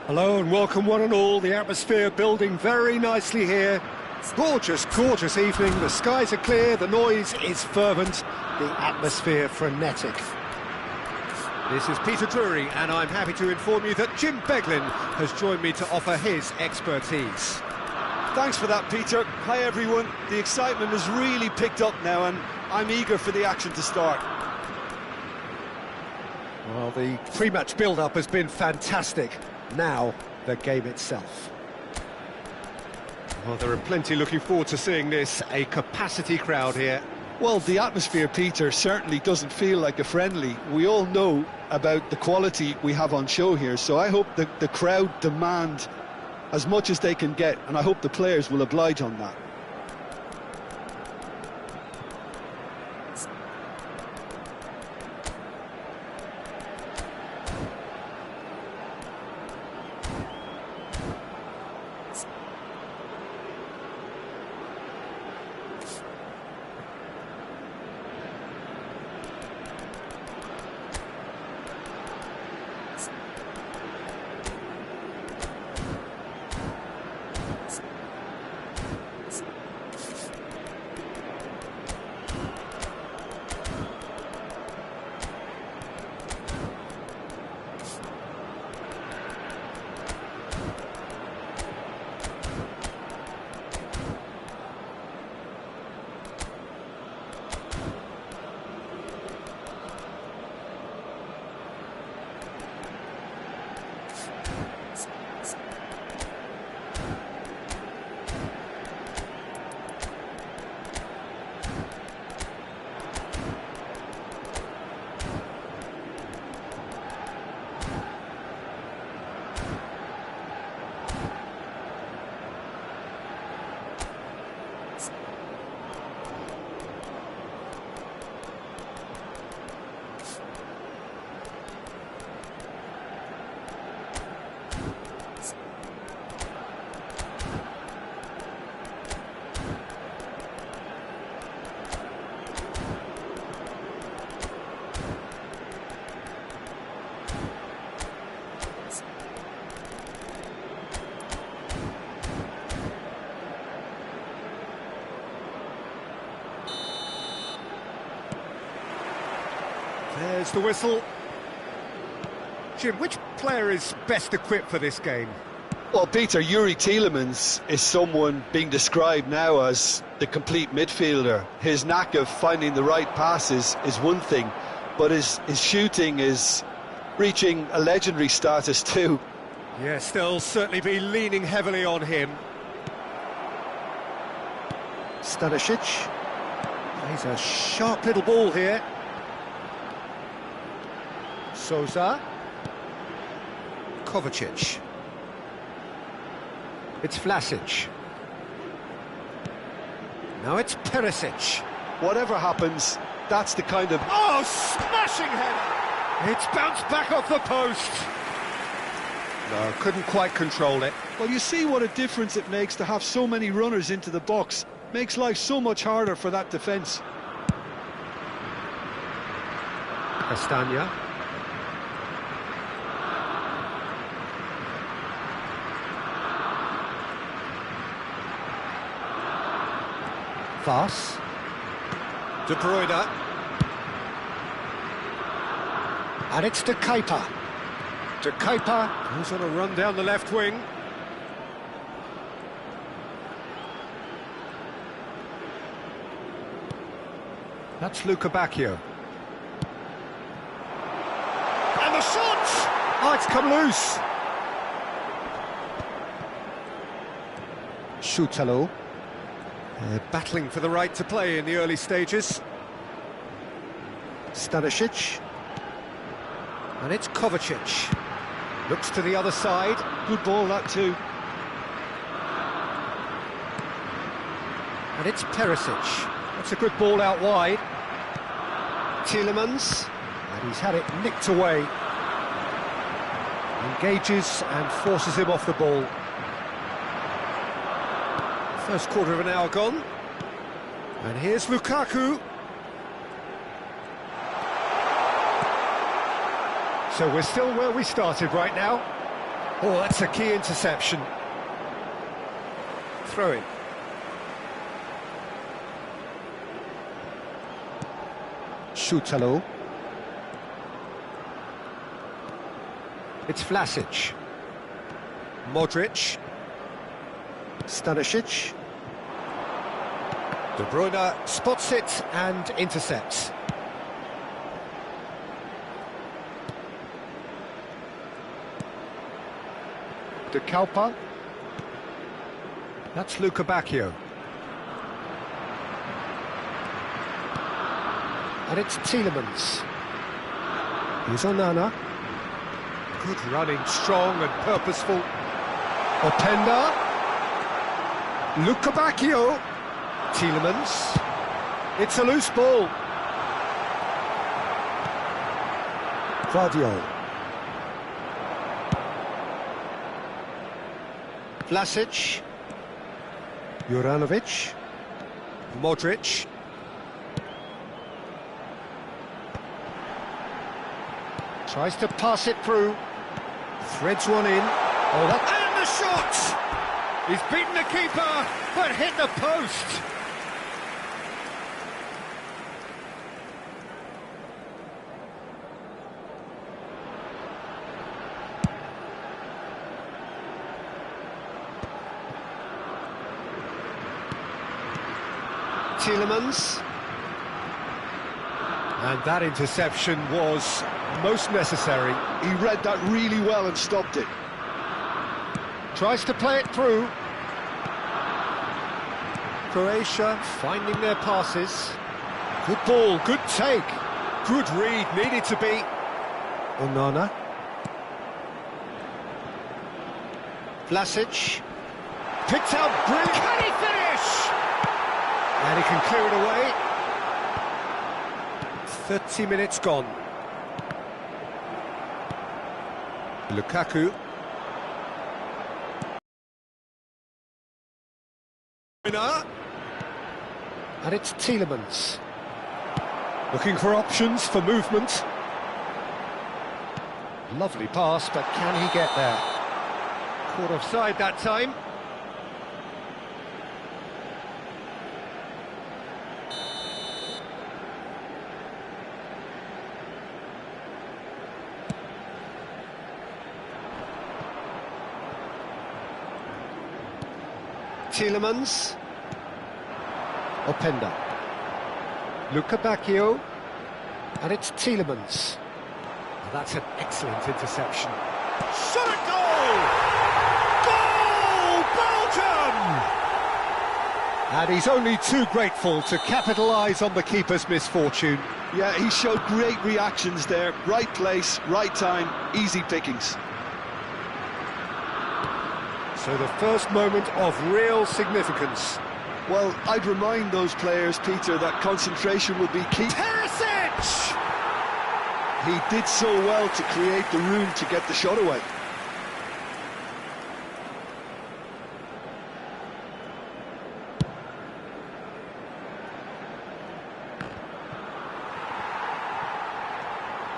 Hello and welcome one and all. The atmosphere building very nicely here. Gorgeous, gorgeous evening. The skies are clear, the noise is fervent, the atmosphere frenetic. This is Peter Drury and I'm happy to inform you that Jim Beglin has joined me to offer his expertise. Thanks for that, Peter. Hi everyone. The excitement has really picked up now and I'm eager for the action to start. Well, the pre-match build-up has been fantastic. Now, the game itself. Well, there are plenty looking forward to seeing this, a capacity crowd here. Well, the atmosphere, Peter, certainly doesn't feel like a friendly. We all know about the quality we have on show here, so I hope that the crowd demand as much as they can get, and I hope the players will oblige on that. There's the whistle. Jim, which player is best equipped for this game? Well, Peter, Yuri Tielemans is someone being described now as the complete midfielder. His knack of finding the right passes is one thing, but his shooting is reaching a legendary status too. Yes, they'll certainly be leaning heavily on him. Stanisic. He's a sharp little ball here. Souza. Kovacic. It's Vlasic. Now it's Perisic. Whatever happens, that's the kind of... Oh, smashing header! It's bounced back off the post. No, couldn't quite control it. Well, you see what a difference it makes to have so many runners into the box. Makes life so much harder for that defence. Castagna. Voss. De Bruyne. And it's De Kuiper. De Kuiper, who's on a run down the left wing. That's Luca Bacchio. And the shot! Oh, it's come loose. Schutalo. Battling for the right to play in the early stages. Stanisic. And it's Kovacic. Looks to the other side. Good ball, that too. And it's Perisic. That's a good ball out wide. Tielemans. And he's had it nicked away. Engages and forces him off the ball. First quarter of an hour gone. And here's Lukaku. So we're still where we started right now. Oh, that's a key interception. Throw in. Šutalo. It's Vlasic. Modric. Stanisic. De Bruyne spots it and intercepts. De Kalpa. That's Luca Bacchio. And it's Tielemans. Here's Onana. Good running, strong and purposeful. Openda. Luca Bacchio. Tielemans. It's a loose ball. Vardiol. Vlasic. Juranovic. Modric. Tries to pass it through. Threads one in. Oh, that... And the shot! He's beaten the keeper, but hit the post. Tielemans. And that interception was most necessary. He read that really well and stopped it. Tries to play it through. Croatia finding their passes. Good ball, good take. Good read, needed to be. Onana. Vlasic. Picked out brilliant. Can he finish? And he can clear it away. 30 minutes gone. Lukaku. And it's Tielemans. Looking for options for movement. Lovely pass, but can he get there? Caught offside that time. Tielemans. Openda. Luca Bacchio. And it's Tielemans. Well, that's an excellent interception. Shot at goal! Goal! Belgium! And he's only too grateful to capitalise on the keeper's misfortune. Yeah, he showed great reactions there. Right place, right time, easy pickings. So the first moment of real significance. Well, I'd remind those players, Peter, that concentration will be key. Perisic! He did so well to create the room to get the shot away.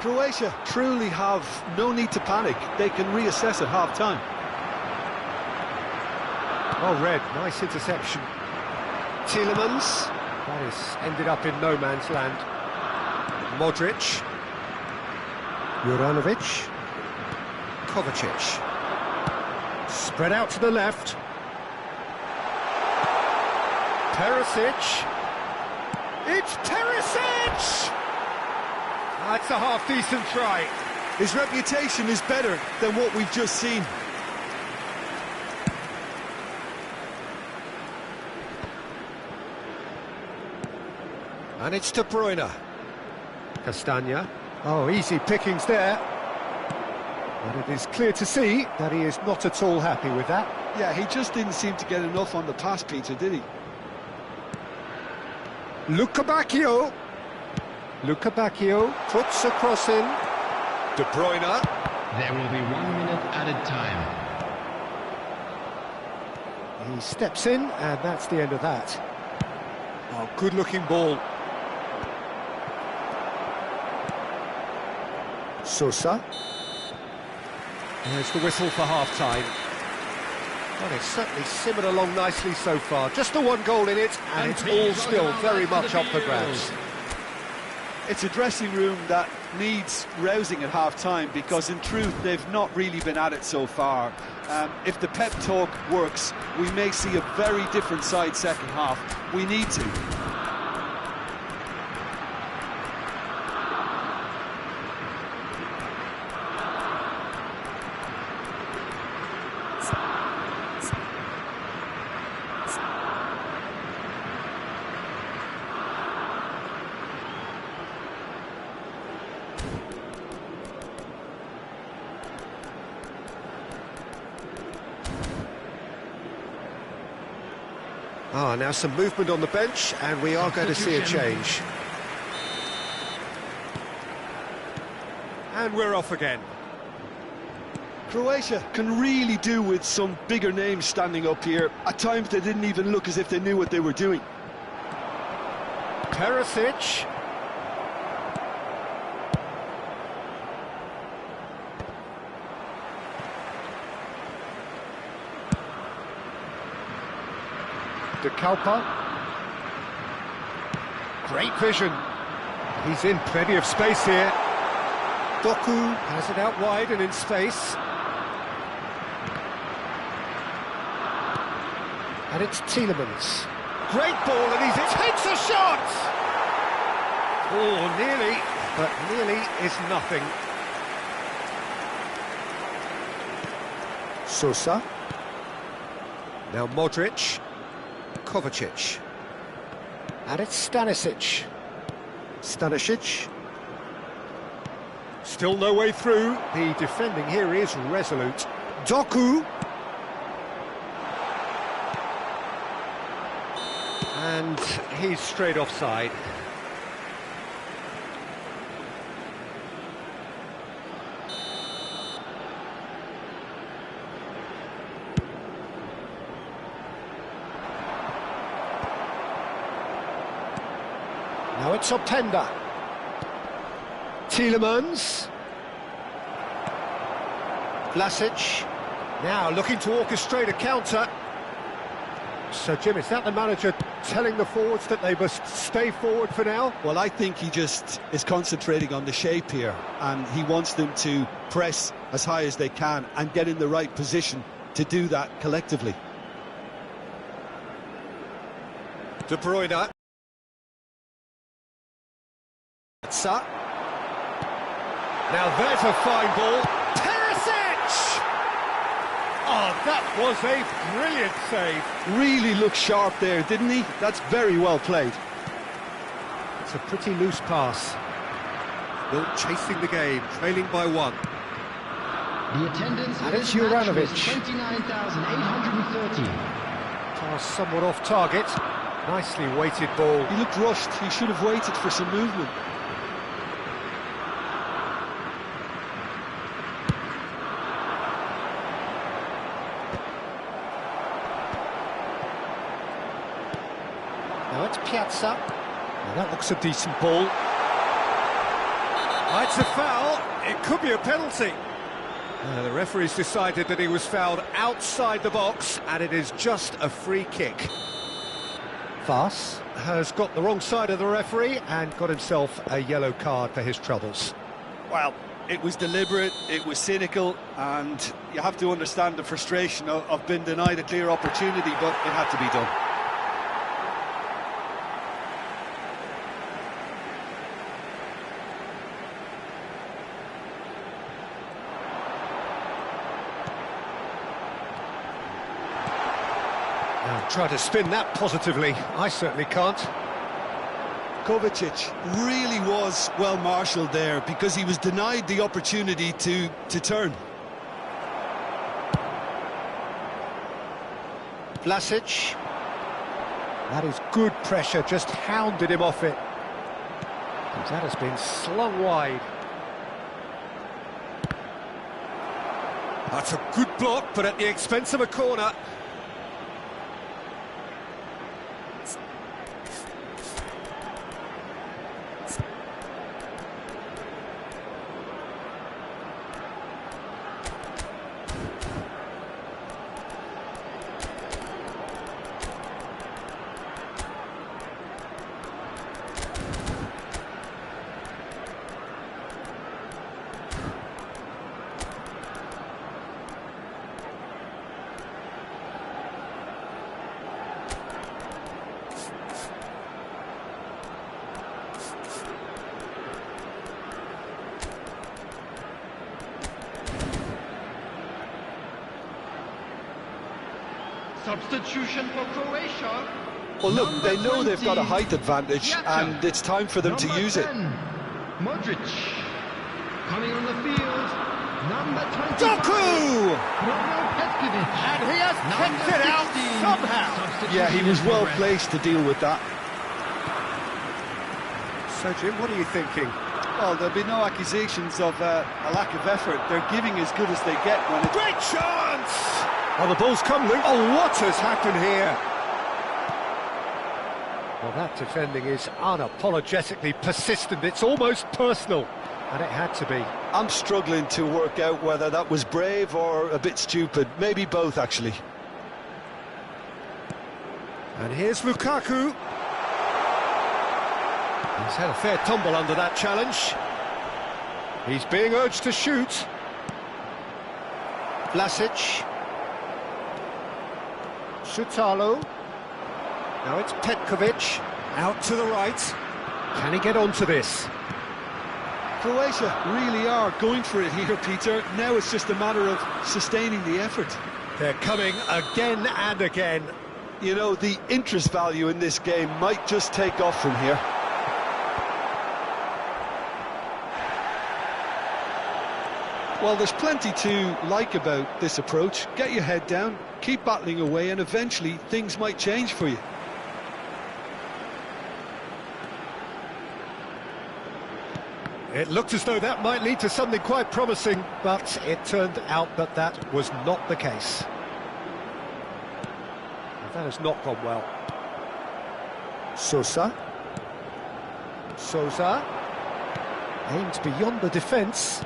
Croatia truly have no need to panic. They can reassess at half-time. Well read, nice interception. Tielemans. That is ended up in no man's land. Modric. Juranovic. Kovacic. Spread out to the left. Perisic. It's Perisic! That's a half-decent try. His reputation is better than what we've just seen. And it's De Bruyne. Castagna. Oh, easy pickings there. But it is clear to see that he is not at all happy with that. Yeah, he just didn't seem to get enough on the pass, Peter, did he? Luca Bacchio. Luca Bacchio puts a cross in. De Bruyne. There will be 1 minute added time. He steps in, and that's the end of that. Oh, good-looking ball. Sosa. There's the whistle for half-time. Well, it's certainly simmered along nicely so far. Just the one goal in it, and it's all still very much up for grabs. It's a dressing room that needs rousing at half-time, because in truth they've not really been at it so far. If the pep talk works, we may see a very different side second half. We need to. Now some movement on the bench, and we are going to see a change. And we're off again. Croatia can really do with some bigger names standing up here. At times they didn't even look as if they knew what they were doing. Perisic. De Kalpa. Great vision. He's in plenty of space here. Doku has it out wide and in space. And it's Tielemans. Great ball, and he takes a shot! Oh, nearly, but nearly is nothing. Sosa. Now Modric. Kovacic. And it's Stanisic. Stanisic. Still no way through. The defending here is resolute. Doku. And he's straight offside. Now it's Openda. Tielemans. Vlasic. Now looking to orchestrate a counter. So, Jim, is that the manager telling the forwards that they must stay forward for now? Well, I think he just is concentrating on the shape here, and he wants them to press as high as they can and get in the right position to do that collectively. De Bruyne. Sa. Now there's a fine ball. Perisic! Oh, that was a brilliant save. Really looked sharp there, didn't he? That's very well played. It's a pretty loose pass. Still chasing the game, trailing by one. The attendance and it's Juranovic. 29,830. Pass somewhat off target. Nicely weighted ball. He looked rushed. He should have waited for some movement. Now it's Piazza. Now that looks a decent ball. It's a foul. It could be a penalty. The referee's decided that he was fouled outside the box, and it is just a free kick. Vas has got the wrong side of the referee and got himself a yellow card for his troubles. Well, it was deliberate, it was cynical, and you have to understand the frustration of being denied a clear opportunity, but it had to be done. Try to spin that positively. I certainly can't. Kovacic really was well marshalled there because he was denied the opportunity to turn. Vlasic. That is good pressure, just hounded him off it. And that has been slung wide. That's a good block, but at the expense of a corner. Substitution for Croatia. Well, look, Number they know they've got a 20, height advantage, Pятый. and it's time for them to Number use it. 10, Modric. Coming on the field, number 25. Doku! And he has kicked it out somehow. Yeah, he was well placed to deal with that. So, Jim, what are you thinking? Well, there'll be no accusations of a lack of effort. They're giving as good as they get when it's... Great chance! Oh, the ball's come loose. Oh, what has happened here? Well, that defending is unapologetically persistent. It's almost personal, and it had to be. I'm struggling to work out whether that was brave or a bit stupid. Maybe both, actually. And here's Lukaku. He's had a fair tumble under that challenge. He's being urged to shoot. Vlasic. Sutalo. Now it's Petkovic. Out to the right. Can he get onto this? Croatia really are going for it here, Peter. Now it's just a matter of sustaining the effort. They're coming again and again. You know, the interest value in this game might just take off from here. Well, there's plenty to like about this approach. Get your head down, keep battling away, and eventually things might change for you. It looked as though that might lead to something quite promising, but it turned out that that was not the case. And that has not gone well. Sosa. Sosa. Aimed beyond the defence.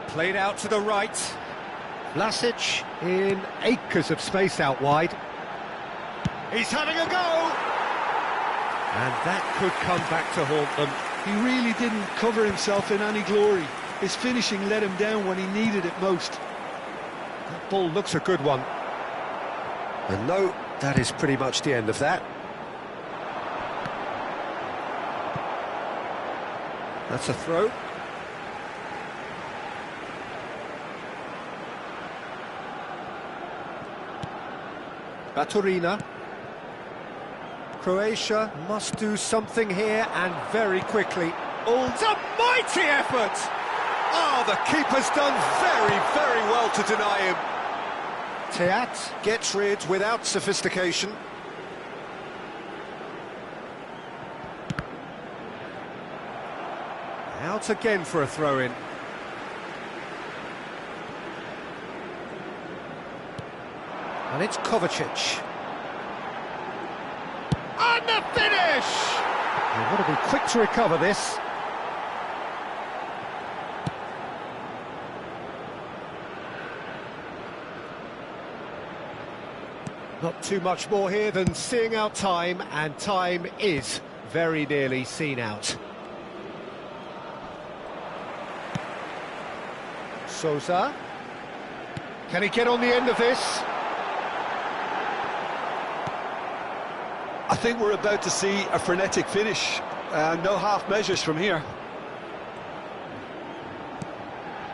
Played out to the right. Vlasic in acres of space out wide. He's having a go! And that could come back to haunt them. He really didn't cover himself in any glory. His finishing let him down when he needed it most. That ball looks a good one. And no, that is pretty much the end of that. That's a throw. Baturina. Croatia must do something here, and very quickly. Oh, it's a mighty effort! Oh, the keeper's done very, very well to deny him. Teat gets rid without sophistication. Out again for a throw-in. And it's Kovacic. And the finish! They've got to be quick to recover this. Not too much more here than seeing out time, and time is very nearly seen out. Sosa. Can he get on the end of this? I think we're about to see a frenetic finish. No half measures from here.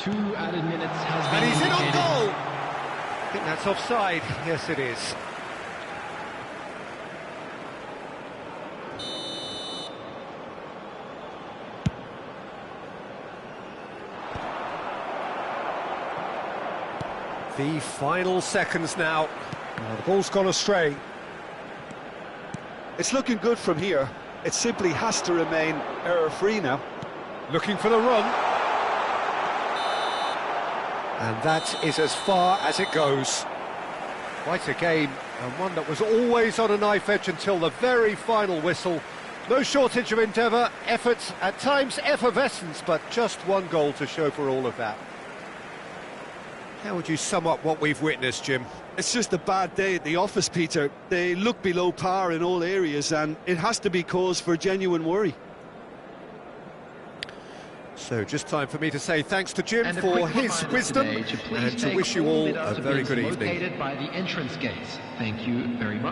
2 added minutes has been And he's in on indicated. goal! I think that's offside. Yes, it is. The final seconds now. The ball's gone astray. It's looking good from here. It simply has to remain error-free now. Looking for the run. And that is as far as it goes. Quite a game, and one that was always on a knife edge until the very final whistle. No shortage of endeavour, efforts, at times effervescence, but just one goal to show for all of that. How would you sum up what we've witnessed, Jim? It's just a bad day at the office, Peter. They look below par in all areas, and it has to be cause for genuine worry. So just time for me to say thanks to Jim And a for quick his reminder wisdom, today to please and to take wish you all all the a very good documents evening. located by the entrance gates. Thank you very much.